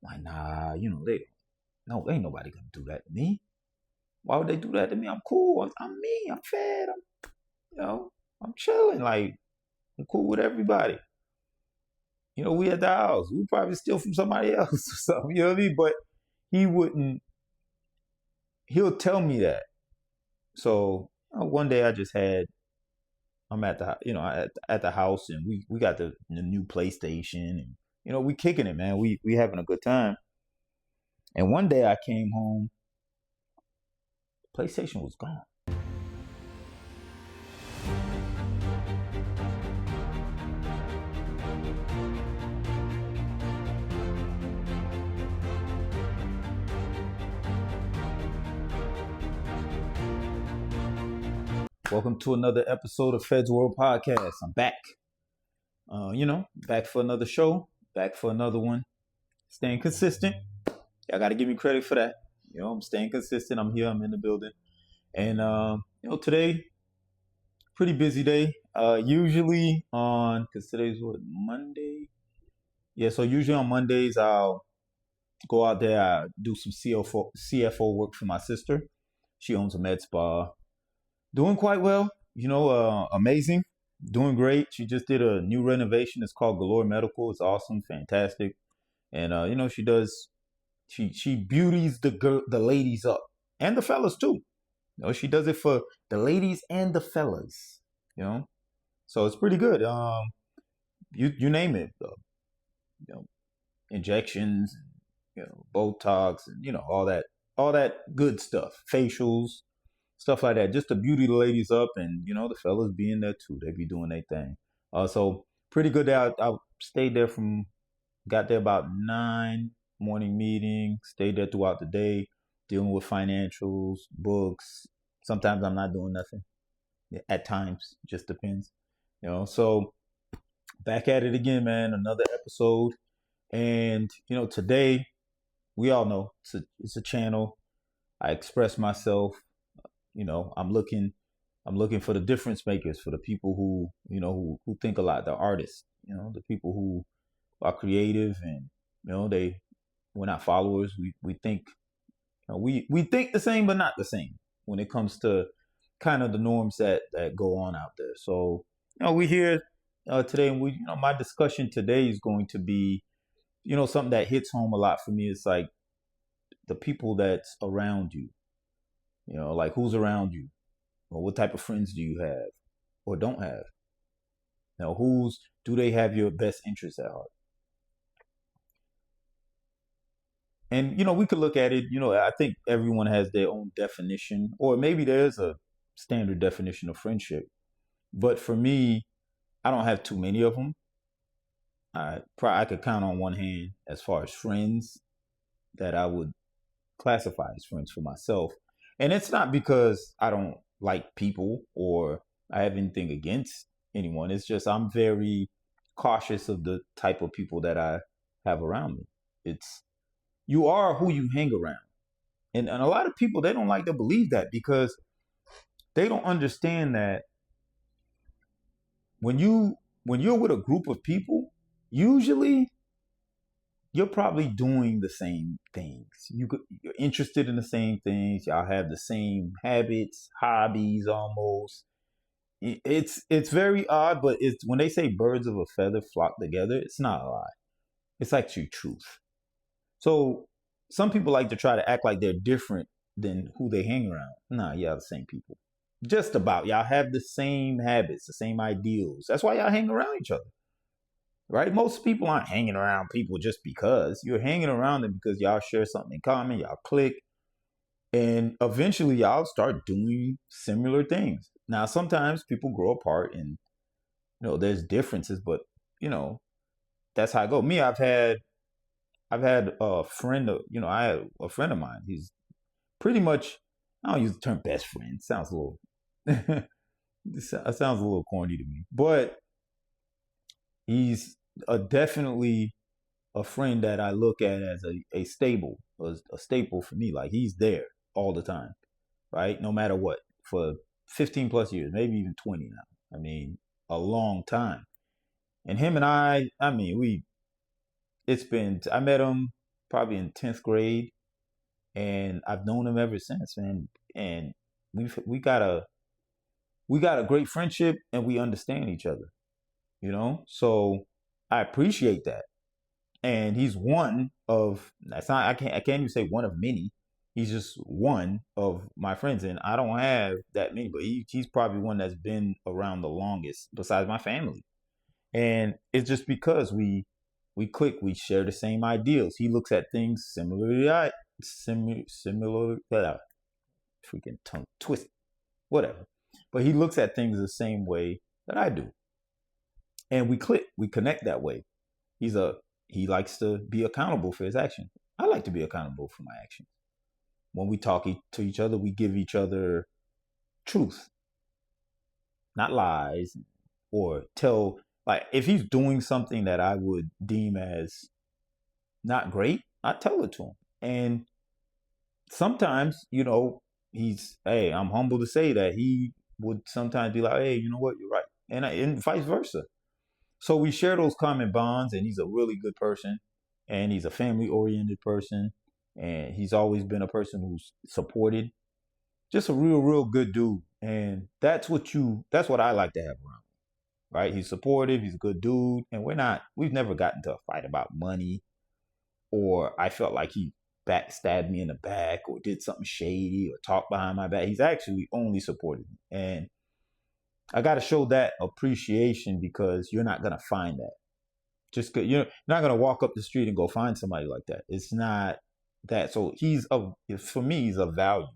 Like, nah, no, ain't nobody gonna do that to me. Why would they do that to me? I'm cool. I'm me. I'm fed. You know, I'm chilling. Like, I'm cool with everybody. We at the house. We probably steal from somebody else or something. You know what I mean? But he wouldn't. He'll tell me that. So one day I'm at the at the house, and we got the new PlayStation, and we kicking it, man. We having a good time. And one day I came home, PlayStation was gone. Welcome to another episode of Fed's World Podcast. I'm back. Back for another show, back for another one. Staying consistent. Y'all got to give me credit for that. I'm staying consistent. I'm here. I'm in the building. And, today, pretty busy day. Because today's what, Monday? Yeah, so usually on Mondays, I'll go out there, I do some CFO work for my sister. She owns a med spa. Doing quite well, amazing, doing great. She just did a new renovation. It's called Galore Medical. It's awesome, fantastic, and she beauties the ladies up and the fellas too. She does it for the ladies and the fellas. So it's pretty good. You name it, injections, Botox, and all that good stuff, facials, stuff like that, just to beauty the ladies up, and the fellas being there too. They be doing their thing. So pretty good. I stayed there got there about 9, morning meeting. Stayed there throughout the day, dealing with financials, books. Sometimes I'm not doing nothing. At times, just depends. So back at it again, man. Another episode, and today we all know it's a channel. I express myself. I'm looking for the difference makers, for the people who think a lot, the artists, the people who are creative, and we're not followers. We think we think the same but not the same when it comes to kind of the norms that go on out there. So we here today, and my discussion today is going to be something that hits home a lot for me. It's like the people that's around you. Like who's around you, or what type of friends do you have or don't have? Do they have your best interests at heart? And we could look at it. I think everyone has their own definition, or maybe there's a standard definition of friendship. But for me, I don't have too many of them. I could count on one hand as far as friends that I would classify as friends for myself. And it's not because I don't like people or I have anything against anyone. It's just I'm very cautious of the type of people that I have around me. You are who you hang around. And a lot of people, they don't like to believe that, because they don't understand that when you're with a group of people, usually you're probably doing the same things. You're interested in the same things. Y'all have the same habits, hobbies, almost. It's very odd, but it's when they say birds of a feather flock together, it's not a lie. It's actually truth. So some people like to try to act like they're different than who they hang around. Nah, y'all the same people. Just about. Y'all have the same habits, the same ideals. That's why y'all hang around each other. Right? Most people aren't hanging around people just because. You're hanging around them because y'all share something in common, y'all click, and eventually y'all start doing similar things. Now, sometimes people grow apart and there's differences, but that's how I go. Me, I've had a friend, I had a friend of mine. He's pretty much, I don't use the term best friend. It sounds a little it sounds a little corny to me, but he's definitely a friend that I look at as a staple for me. Like, he's there all the time, right? No matter what, for 15 plus years, maybe even 20 now. I mean, a long time. And him and I met him probably in 10th grade, and I've known him ever since, man. And we got a great friendship, and we understand each other. So I appreciate that. And he's one of that's not I can't even say one of many. He's just one of my friends, and I don't have that many. But he's probably one that's been around the longest, besides my family. And it's just because we click, we share the same ideals. He looks at things similarly. Similar, freaking tongue twist, whatever. But he looks at things the same way that I do, and we click, we connect that way. He likes to be accountable for his actions. I like to be accountable for my actions. When we talk to each other, we give each other truth, not lies, or tell. Like if he's doing something that I would deem as not great, I tell it to him. And sometimes, hey, I'm humble to say that he would sometimes be like, hey, you know what, you're right, and vice versa. So we share those common bonds, and he's a really good person, and he's a family oriented person, and he's always been a person who's supported, just a real good dude. And that's what I like to have around. Right? He's supportive, he's a good dude, and we've never gotten to a fight about money, or I felt like he backstabbed me in the back or did something shady or talked behind my back. He's actually only supported me. And I got to show that appreciation, because you're not going to find that. Just you're not going to walk up the street and go find somebody like that. It's not that. So for me, he's of value.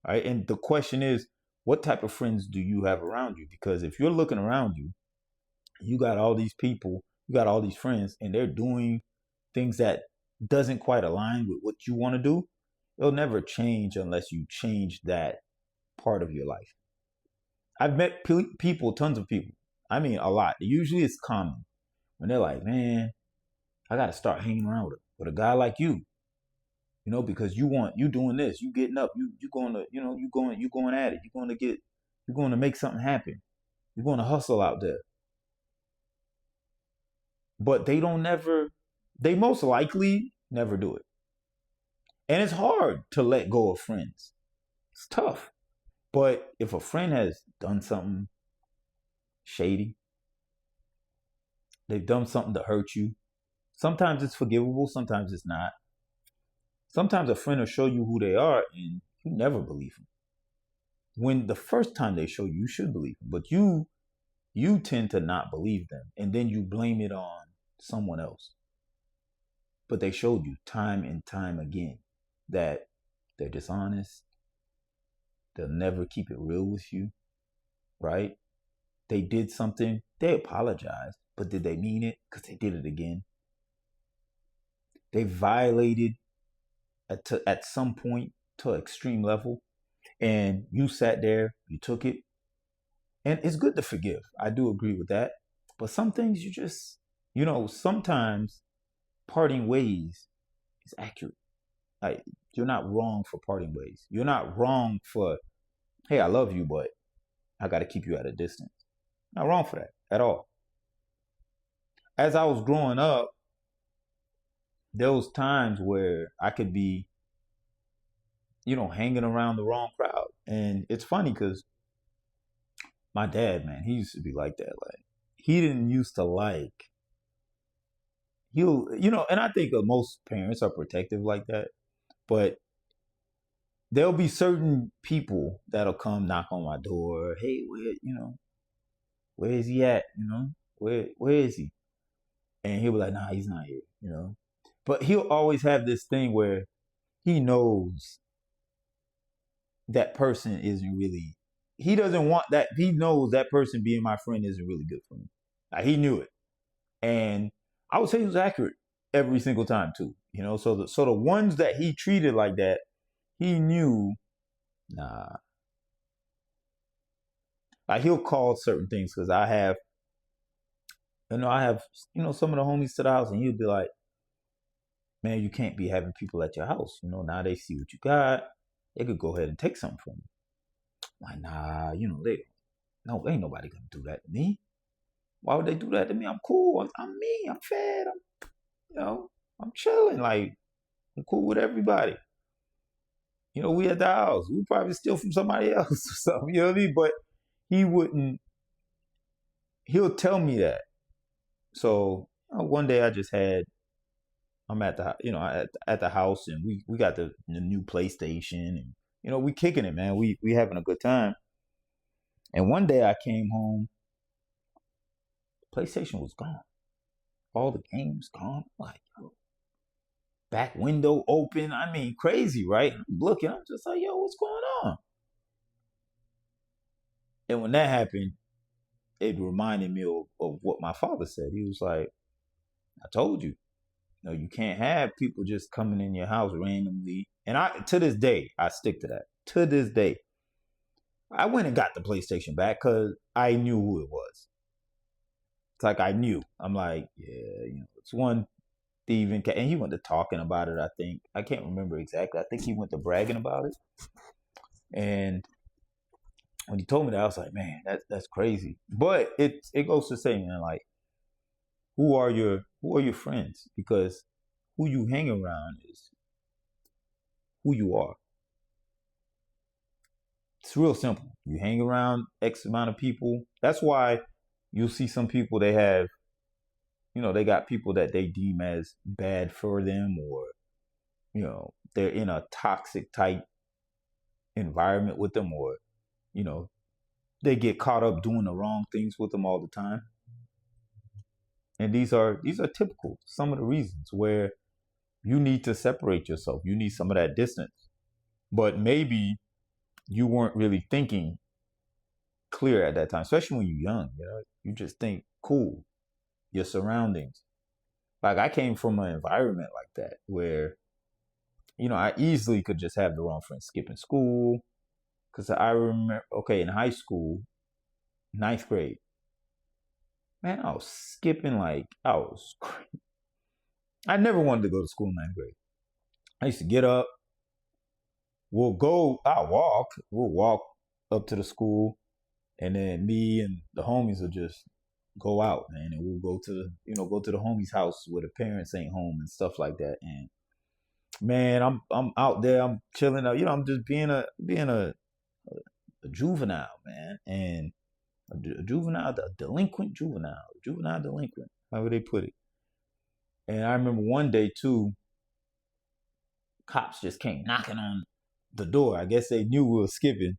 Right. And the question is, what type of friends do you have around you? Because if you're looking around you, you got all these people, you got all these friends, and they're doing things that doesn't quite align with what you want to do, it'll never change unless you change that part of your life. I've met people, tons of people. I mean, a lot. Usually it's common when they're like, man, I got to start hanging around with a guy like you, because you doing this, you getting up, you going to, you going at it, you're going to make something happen. You're going to hustle out there. But they most likely never do it. And it's hard to let go of friends. It's tough. But if a friend has done something shady, they've done something to hurt you, sometimes it's forgivable, sometimes it's not. Sometimes a friend will show you who they are and you never believe them. When the first time they show you, you should believe them. But you tend to not believe them, and then you blame it on someone else. But they showed you time and time again that they're dishonest. They'll never keep it real with you, right? They did something, they apologized, but did they mean it? Because they did it again. They violated at some point to an extreme level, and you sat there, you took it, and it's good to forgive. I do agree with that. But some things you just, sometimes parting ways is accurate. Like, you're not wrong for parting ways. You're not wrong for, hey, I love you, but I got to keep you at a distance. Not wrong for that at all. As I was growing up, there was times where I could be, hanging around the wrong crowd. And it's funny because my dad, man, he used to be like that. Like, he didn't used to like, and I think most parents are protective like that. But there'll be certain people that'll come knock on my door. Hey, where is he at? Where is he? And he'll be like, nah, he's not here. But he'll always have this thing where he knows that person isn't really, he doesn't want that. He knows that person being my friend isn't really good for me. Like, he knew it. And I would say he was accurate every single time too. So the ones that he treated like that, he knew, nah. Like, he'll call certain things because I have some of the homies to the house, and he'll be like, man, you can't be having people at your house. Now they see what you got. They could go ahead and take something from you. Like, nah, ain't nobody gonna do that to me. Why would they do that to me? I'm cool. I'm me. I'm fed. I'm chilling. Like, I'm cool with everybody. We at the house. We probably steal from somebody else or something. You know what I mean? But he wouldn't. He'll tell me that. So one day I just had. I'm at the at the house, and we got the new PlayStation, and we kicking it, man. We having a good time. And one day I came home, PlayStation was gone. All the games gone. Like, back window open. I mean, crazy, right? I'm looking. I'm just like, yo, what's going on? And when that happened, it reminded me of what my father said. He was like, I told you, you can't have people just coming in your house randomly. And to this day, I stick to that. To this day, I went and got the PlayStation back because I knew who it was. It's like I knew. I'm like, yeah, it's one thieving cat. And he went to talking about it, I think. I can't remember exactly. I think he went to bragging about it. And when he told me that, I was like, man, that's crazy. But it goes to say, man, like, who are your friends? Because who you hang around is who you are. It's real simple. You hang around X amount of people. That's why you'll see some people, they have, they got people that they deem as bad for them, or, they're in a toxic type environment with them, or, they get caught up doing the wrong things with them all the time. And these are typical, some of the reasons where you need to separate yourself. You need some of that distance. But maybe you weren't really thinking clear at that time, especially when you're young. You just think, cool, your surroundings. Like, I came from an environment like that where, I easily could just have the wrong friends skipping school. Because I remember, okay, in high school, ninth grade, man, I was skipping like I never wanted to go to school in ninth grade. I used to get up, we'll walk up to the school, and then me and the homies will just go out, man, and we'll go to the homie's house where the parents ain't home and stuff like that. And man, I'm out there, I'm chilling out, I'm just being a juvenile, man, and a juvenile, a delinquent juvenile delinquent, however they put it. And I remember one day too, cops just came knocking on the door. I guess they knew we were skipping.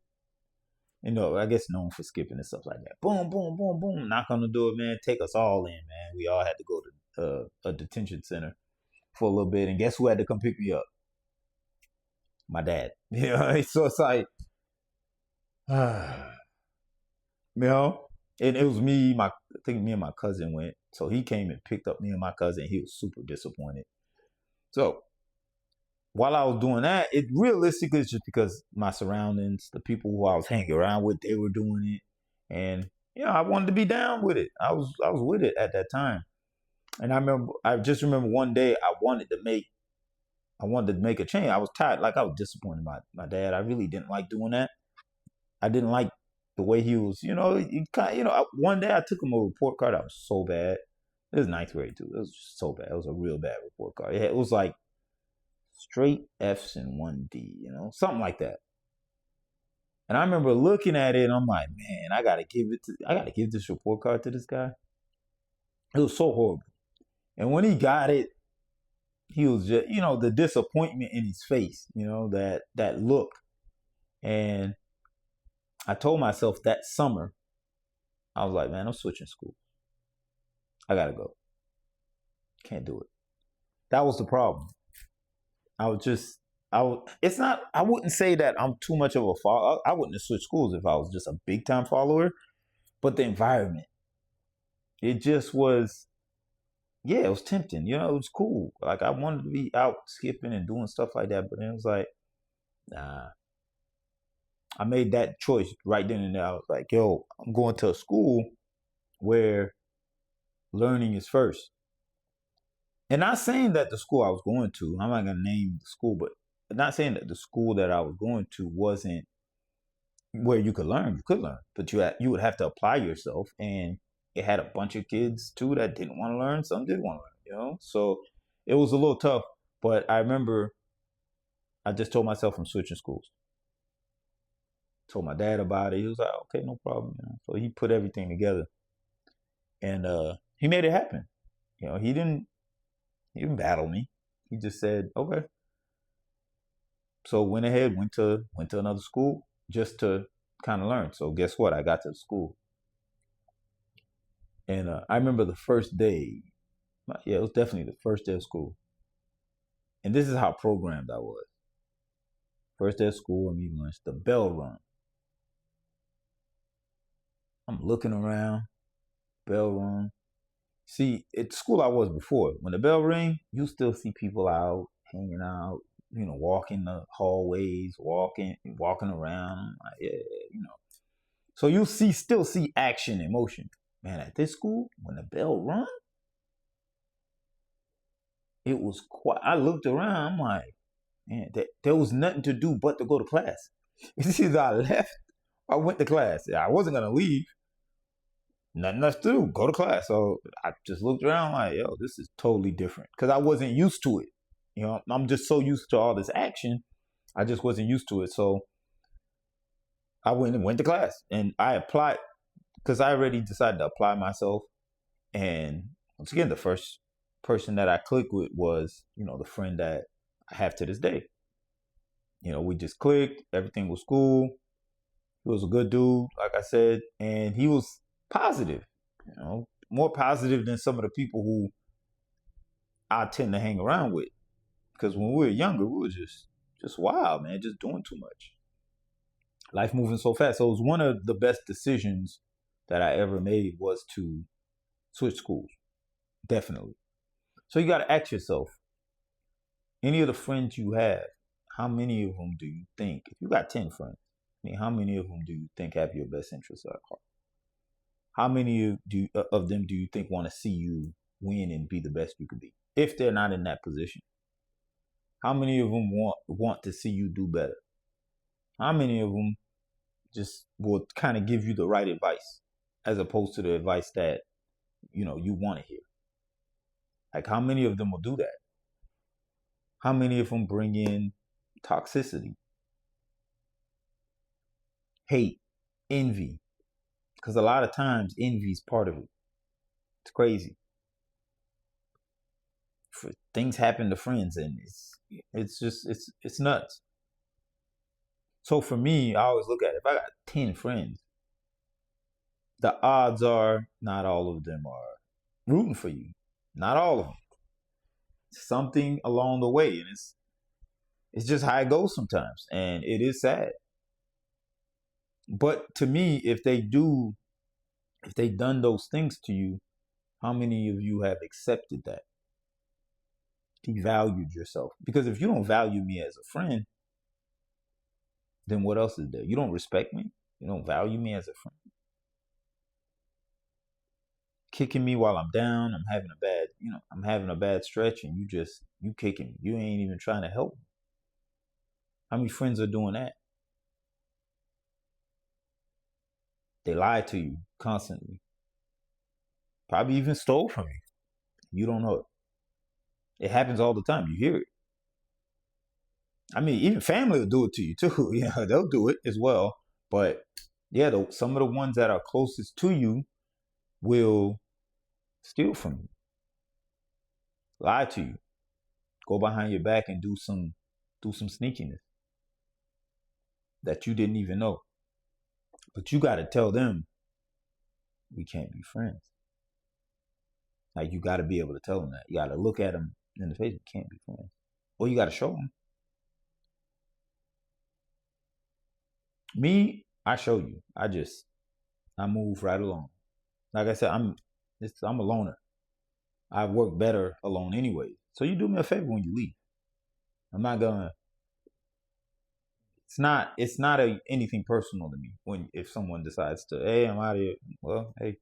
I guess known for skipping and stuff like that. Boom, boom, boom, boom. Knock on the door, man. Take us all in, man. We all had to go to a detention center for a little bit. And guess who had to come pick me up? My dad. So it's like, and it was me, I think me and my cousin went. So he came and picked up me and my cousin. He was super disappointed. So while I was doing that, it realistically is just because my surroundings, the people who I was hanging around with, they were doing it. And, I wanted to be down with it. I was with it at that time. And I just remember one day I wanted to make a change. I was tired. Like, I was disappointed by my dad. I really didn't like doing that. I didn't like the way he was, one day I took him a report card. I was so bad. It was ninth grade too. It was just so bad. It was a real bad report card. It was like straight F's and one D, something like that. And I remember looking at it and I'm like, man, I gotta give this report card to this guy. It was so horrible. And when he got it, he was just, the disappointment in his face, that look. And I told myself that summer, I was like, man, I'm switching schools. I gotta go. Can't do it. That was the problem. I wouldn't say that I'm too much of a follower. I wouldn't have switched schools if I was just a big time follower, but the environment, it just was, yeah, it was tempting. It was cool. Like, I wanted to be out skipping and doing stuff like that, but then it was like, nah. I made that choice right then and there. I was like, yo, I'm going to a school where learning is first. And not saying that the school I was going to, I'm not going to name the school, but not saying that the school that I was going to wasn't where you could learn. You could learn, but you would have to apply yourself. And it had a bunch of kids too that didn't want to learn. Some did want to learn, So It was a little tough, but I remember I just told myself I'm switching schools. Told my dad about it. He was like, okay, no problem. So he put everything together, and he made it happen. He didn't battle me. He just said, okay. So went ahead, went to another school just to kind of learn. So guess what? I got to the school, and I remember the first day. Yeah, it was definitely the first day of school, and this is how programmed I was. First day of school, I'm eating lunch. The bell rung. I'm looking around. Bell rung. See, at the school I was before, when the bell ring, you still see people out hanging out, walking the hallways, walking around. Yeah, you know. So you still see action and motion. Man, at this school, when the bell rung, it was quiet. I looked around. I'm like, man, there was nothing to do but to go to class. It's either I left or I went to class. I wasn't gonna leave. Nothing else to do. Go to class. So I just looked around like, yo, this is totally different because I wasn't used to it. I'm just so used to all this action. I just wasn't used to it. So I went to class and I applied because I already decided to apply myself. And once again, the first person that I clicked with was, the friend that I have to this day. We just clicked. Everything was cool. He was a good dude, like I said, and he was positive, more positive than some of the people who I tend to hang around with. Because when we were younger, we were just wild, man, just doing too much. Life moving so fast. So it was one of the best decisions that I ever made was to switch schools. Definitely. So you got to ask yourself, any of the friends you have, how many of them do you think, if you got 10 friends, how many of them do you think have your best interests at heart? How many of them do you think want to see you win and be the best you could be? If they're not in that position, how many of them want to see you do better? How many of them just will kind of give you the right advice as opposed to the advice that you want to hear? Like, how many of them will do that? How many of them bring in toxicity, hate, envy? Because a lot of times envy is part of it. It's crazy. Things happen to friends, and it's nuts. So for me, I always look at it. If I got 10 friends, the odds are not all of them are rooting for you. Not all of them. Something along the way, and it's just how it goes sometimes, and it is sad. But to me, if they've done those things to you, how many of you have accepted that? Devalued yourself? Because if you don't value me as a friend, then what else is there? You don't respect me. You don't value me as a friend. Kicking me while I'm down. I'm having a bad stretch, and you kicking me. You ain't even trying to help me. How many friends are doing that? They lie to you constantly. Probably even stole from you. You don't know it. It happens all the time. You hear it. I mean, even family will do it to you too. They'll do it as well. But yeah, some of the ones that are closest to you will steal from you, lie to you, go behind your back and do some sneakiness that you didn't even know. But you got to tell them we can't be friends. Like, you got to be able to tell them that. You got to look at them in the face. We can't be friends. Or you got to show them. Me, I show you. I move right along. Like I said, I'm a loner. I work better alone anyway. So you do me a favor when you leave. I'm not gonna. It's not anything personal to me if someone decides to, hey, I'm out of here. Well, hey.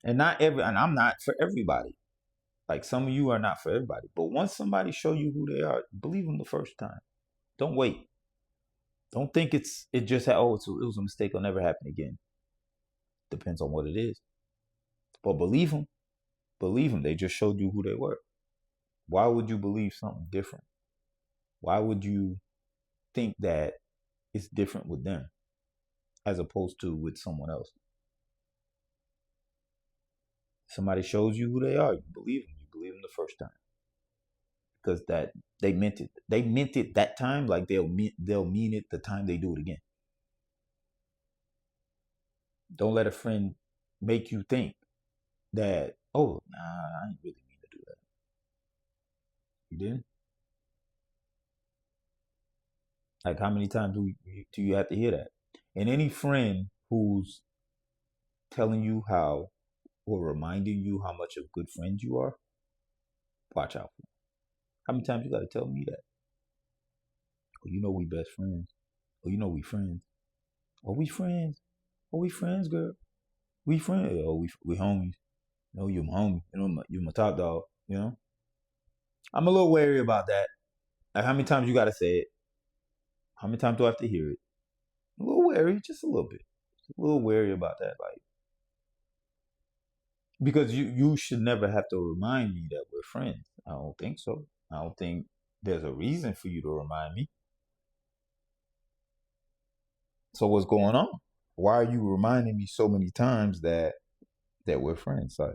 And I'm not for everybody. Like, some of you are not for everybody. But once somebody show you who they are, believe them the first time. Don't wait. Don't think it just it was a mistake. It'll never happen again. Depends on what it is. But believe them. Believe them. They just showed you who they were. Why would you believe something different? Why would you think that it's different with them as opposed to with someone else? Somebody shows you who they are, you believe them. You believe them the first time because that they meant it. They meant it that time, like they'll mean it the time they do it again. Don't let a friend make you think that, oh, nah, I didn't really mean to do that. You didn't. Like, how many times do you have to hear that? And any friend who's telling you how or reminding you how much of good friends you are, watch out for them. How many times you got to tell me that? Oh, you know we best friends. Oh, you know we friends. Oh, we friends. Oh, we friends, girl. We friends. Oh, we homies. No, you're my homie. You know, you're my top dog. You know, I'm a little wary about that. Like, how many times you got to say it? How many times do I have to hear it? A little wary, just a little bit. A little wary about that, like, because you should never have to remind me that we're friends. I don't think so. I don't think there's a reason for you to remind me. So what's going on? Why are you reminding me so many times that we're friends? Like,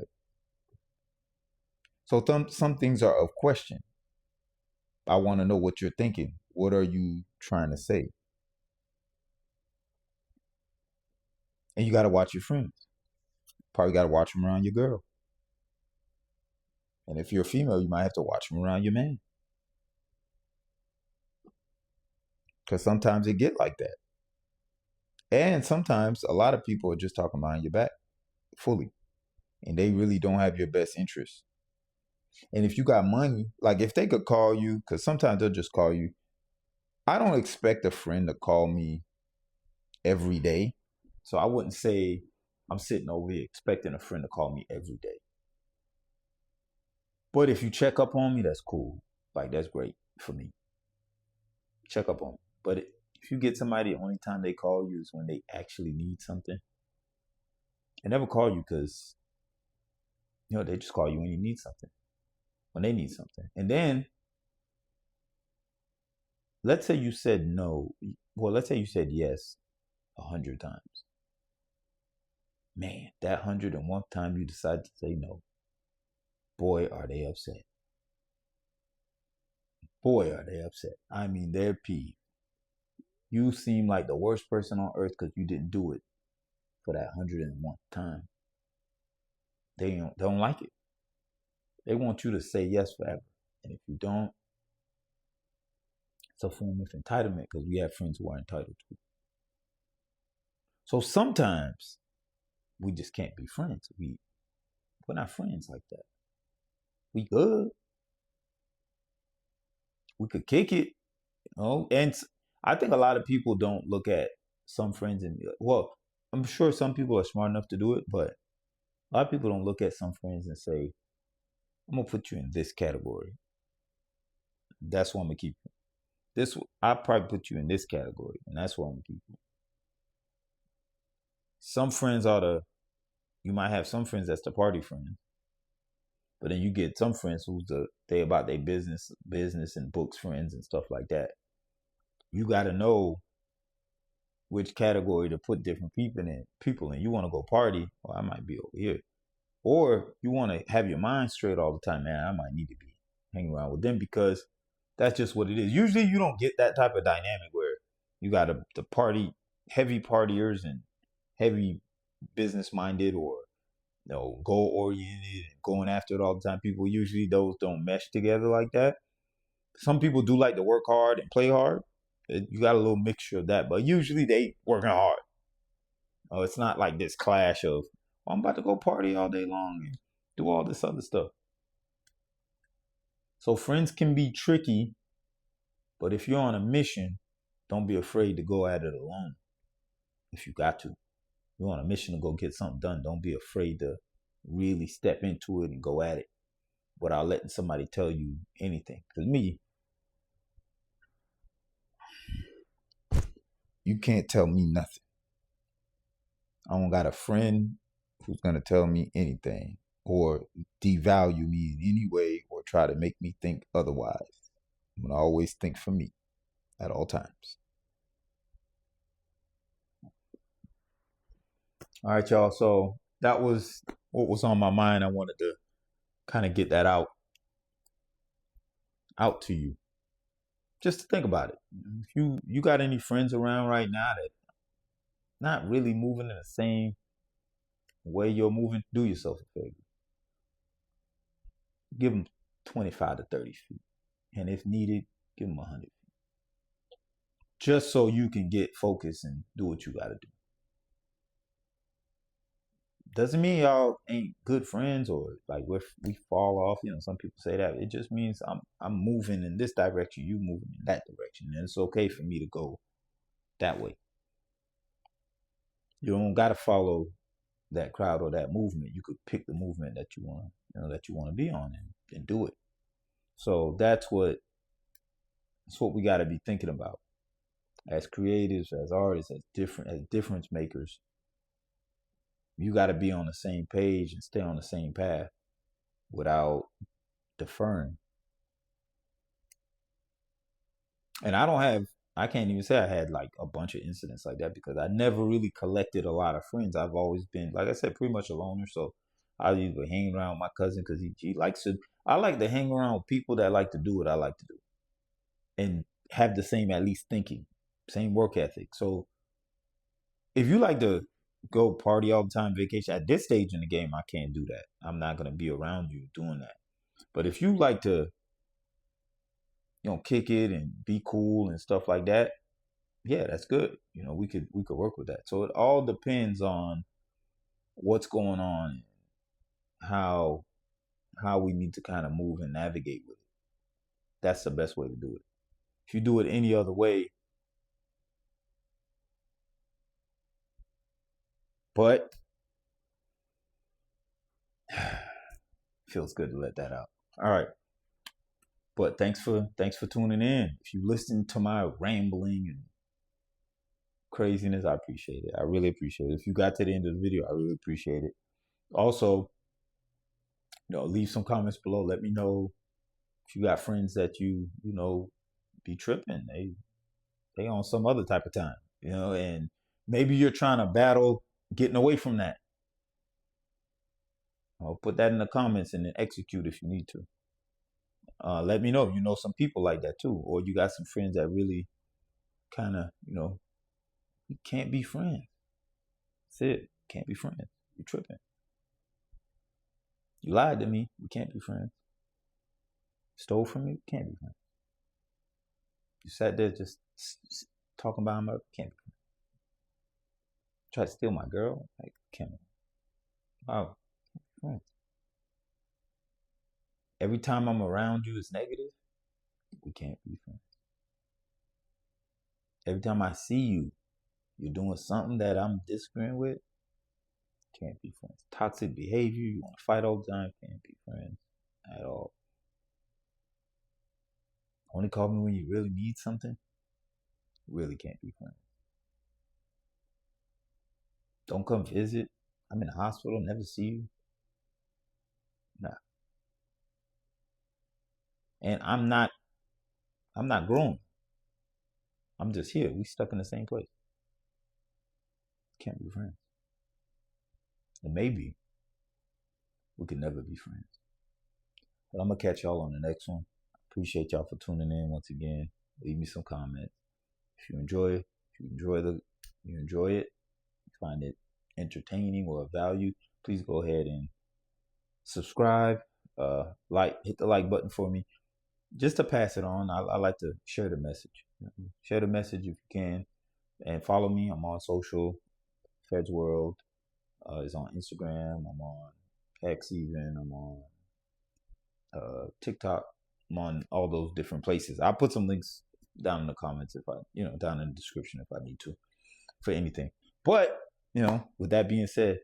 so some things are of question. I want to know what you're thinking. What are you trying to say? And you got to watch your friends. Probably got to watch them around your girl. And if you're a female, you might have to watch them around your man. Because sometimes it get like that. And sometimes a lot of people are just talking behind your back fully. And they really don't have your best interest. And if you got money, like if they could call you, because sometimes they'll just call you. I don't expect a friend to call me every day. So I wouldn't say I'm sitting over here expecting a friend to call me every day. But if you check up on me, that's cool. Like, that's great for me. Check up on me. But if you get somebody, the only time they call you is when they actually need something. They never call you because, they just call you when you need something. When they need something. And then, let's say you said no. Well, let's say you said yes 100 times. Man, that 101th time you decide to say no, boy, are they upset. Boy, are they upset. I mean, they're peeved. You seem like the worst person on earth because you didn't do it for that 101th time. They don't like it. They want you to say yes forever. And if you don't, it's a form of entitlement because we have friends who are entitled to. So sometimes we just can't be friends. We're not friends like that. We good. We could kick it, And I think a lot of people don't look at some friends and, well, I'm sure some people are smart enough to do it, but a lot of people don't look at some friends and say, I'm gonna put you in this category. That's what I'm gonna keep you. This I probably put you in this category, and that's what I'm gonna keep you. Some friends are you might have some friends that's the party friends, but then you get some friends who's they about their business and books friends and stuff like that. You got to know which category to put different people in. You want to go party, well, I might be over here. Or you want to have your mind straight all the time, man, I might need to be hanging around with them because that's just what it is. Usually you don't get that type of dynamic where you got the party, heavy partiers and heavy business minded or goal oriented and going after it all the time. People usually those don't mesh together like that. Some people do like to work hard and play hard. You got a little mixture of that, but usually they working hard. It's not like this clash of, oh, I'm about to go party all day long and do all this other stuff. So friends can be tricky, but if you're on a mission, don't be afraid to go at it alone. If you got to, you're on a mission to go get something done. Don't be afraid to really step into it and go at it without letting somebody tell you anything. Because me, you can't tell me nothing. I don't got a friend who's gonna tell me anything. or devalue me in any way or try to make me think otherwise. I'm going to always think for me at all times. All right, y'all. So that was what was on my mind. I wanted to kind of get that out to you, just to think about it. If you got any friends around right now that not really moving in the same way you're moving, do yourself a favor. Give them 25 to 30 feet, and if needed, give them 100 feet, just so you can get focused and do what you got to do. Doesn't mean y'all ain't good friends or like we fall off. Some people say that. It just means I'm moving in this direction, you moving in that direction, and it's okay for me to go that way. You don't got to follow that crowd or that movement. You could pick the movement that you want, to be on, and do it. So that's what we got to be thinking about as creatives, as artists, as difference makers. You got to be on the same page and stay on the same path without deferring. And I can't even say I had like a bunch of incidents like that because I never really collected a lot of friends. I've always been, like I said, pretty much a loner. So I either hang around with my cousin because he likes to. I like to hang around with people that like to do what I like to do and have the same, at least, thinking, same work ethic. So if you like to go party all the time, vacation, at this stage in the game, I can't do that. I'm not going to be around you doing that. But if you like to, kick it and be cool and stuff like that, yeah, that's good. We could work with that. So it all depends on what's going on, how we need to kind of move and navigate with it. That's the best way to do it. If you do it any other way, but feels good to let that out. All right. But thanks for tuning in. If you listen to my rambling and craziness, I appreciate it. I really appreciate it. If you got to the end of the video, I really appreciate it. Also, leave some comments below. Let me know if you got friends that you be tripping. They on some other type of time, and maybe you're trying to battle getting away from that. I'll put that in the comments and then execute if you need to. Let me know. Some people like that too, or you got some friends that really kind of, you can't be friends. That's it. Can't be friends. You're tripping. You lied to me. We can't be friends. Stole from me. Can't be friends. You sat there just talking about my. Can't be friends. Try to steal my girl. Like, can't be. Wow. Friends. Every time I'm around you, it's negative. We can't be friends. Every time I see you, you're doing something that I'm disagreeing with. Can't be friends. Toxic behavior. You want to fight all the time. Can't be friends at all. Only call me when you really need something. Really can't be friends. Don't come visit. I'm in the hospital. Never see you. Nah. And I'm not growing. I'm just here. We stuck in the same place. Can't be friends. And maybe we could never be friends. But I'm gonna catch y'all on the next one. Appreciate y'all for tuning in once again. Leave me some comments. If you enjoy it, you find it entertaining or of value, please go ahead and subscribe. Hit the like button for me. Just to pass it on. I like to share the message. Share the message if you can. And follow me. I'm on social. Feds World is on Instagram. I'm on X even. I'm on TikTok. I'm on all those different places. I'll put some links down in the comments down in the description if I need to for anything. But, with that being said,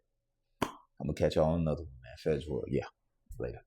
I'm going to catch y'all on another one, man. Feds World. Yeah. Later.